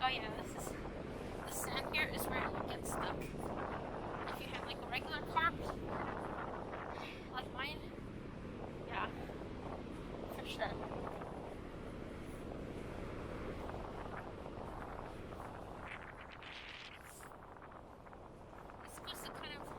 Oh yeah, the sand here is where it will get stuck. If you have like a regular carp, like mine, yeah, for sure. It's supposed to kind of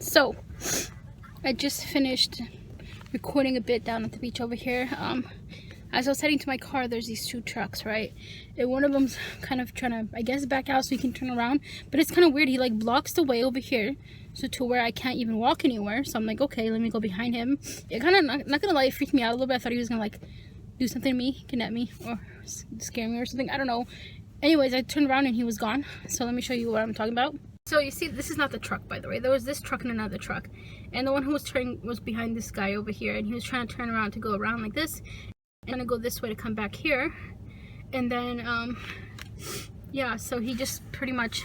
So, I just finished recording a bit down at the beach over here. As I was heading to my car, there's these 2 trucks, right? And one of them's kind of trying to, I guess, back out so he can turn around. But it's kind of weird. He like blocks the way over here, so to where I can't even walk anywhere. So I'm like, okay, let me go behind him. It kind of, not gonna lie, it freaked me out a little bit. I thought he was gonna like do something to me, kidnap me, or scare me or something. I don't know. Anyways, I turned around and he was gone. So let me show you what I'm talking about. So you see, this is not the truck, by the way. There was this truck and another truck, and the one who was turning was behind this guy over here, and he was trying to turn around to go around like this. I'm gonna go this way to come back here, and then yeah, so he just pretty much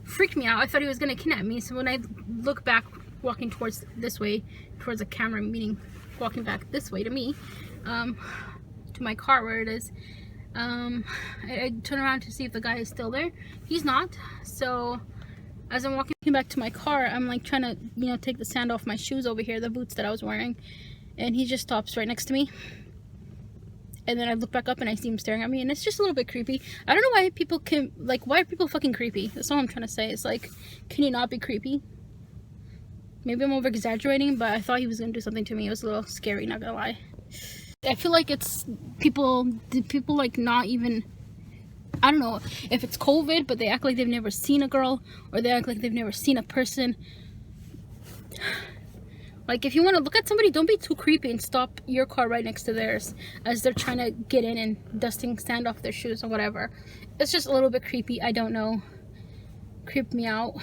freaked me out. I thought he was gonna kidnap me. So when I look back, walking towards this way, towards the camera, meaning walking back this way to me, to my car where it is, I turn around to see if the guy is still there. He's not. So as I'm walking back to my car, I'm like trying to, you know, take the sand off my shoes over here, the boots that I was wearing, and he just stops right next to me. And then I look back up and I see him staring at me, and it's just a little bit creepy. I don't know why people can, like, why are people fucking creepy? That's all I'm trying to say. It's like, can you not be creepy? Maybe I'm over exaggerating, but I thought he was gonna do something to me. It was a little scary, not gonna lie. I feel like it's people like not even, I don't know if it's COVID, but they act like they've never seen a girl, or they act like they've never seen a person. Like, if you want to look at somebody, don't be too creepy and stop your car right next to theirs as they're trying to get in and dusting sand off their shoes or whatever. It's just a little bit creepy. I don't know. Creeped me out.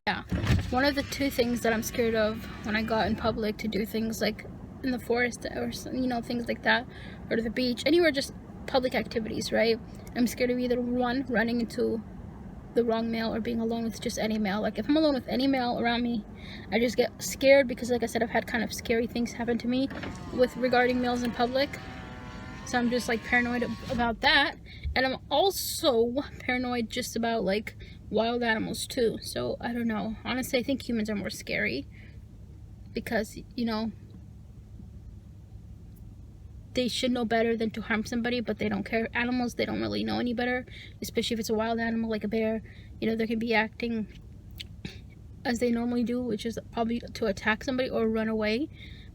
Yeah. One of the 2 things that I'm scared of when I go out in public to do things like in the forest or, you know, things like that, or to the beach, anywhere, just public activities, right? I'm scared of either running into the wrong male, or being alone with just any male. Like, if I'm alone with any male around me, I just get scared, because like I said, I've had kind of scary things happen to me with regarding males in public. So I'm just like paranoid about that. And I'm also paranoid just about like wild animals too. So I don't know, honestly, I think humans are more scary, because, you know, they should know better than to harm somebody, but they don't care. Animals, they don't really know any better, especially if it's a wild animal like a bear. You know, they can be acting as they normally do, which is probably to attack somebody or run away.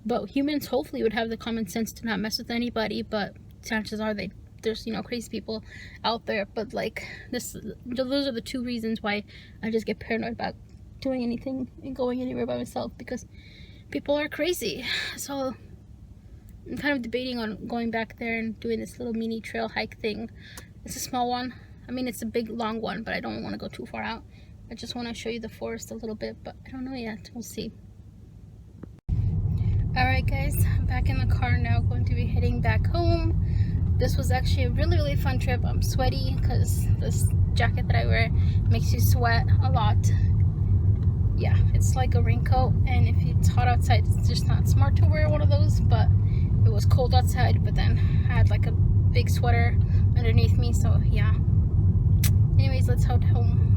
But humans hopefully would have the common sense to not mess with anybody, but chances are there's, you know, crazy people out there. But like those are the 2 reasons why I just get paranoid about doing anything and going anywhere by myself, because people are crazy. So I'm kind of debating on going back there and doing this little mini trail hike thing. It's a small one. I mean, it's a big long one, but I don't want to go too far out. I just want to show you the forest a little bit, but I don't know yet. We'll see. Alright guys, I'm back in the car now, going to be heading back home. This was actually a really, really fun trip. I'm sweaty because this jacket that I wear makes you sweat a lot. Yeah, it's like a raincoat, and if it's hot outside, it's just not smart to wear one of those. But it was cold outside, but then I had like a big sweater underneath me, so yeah. Anyways, let's head home.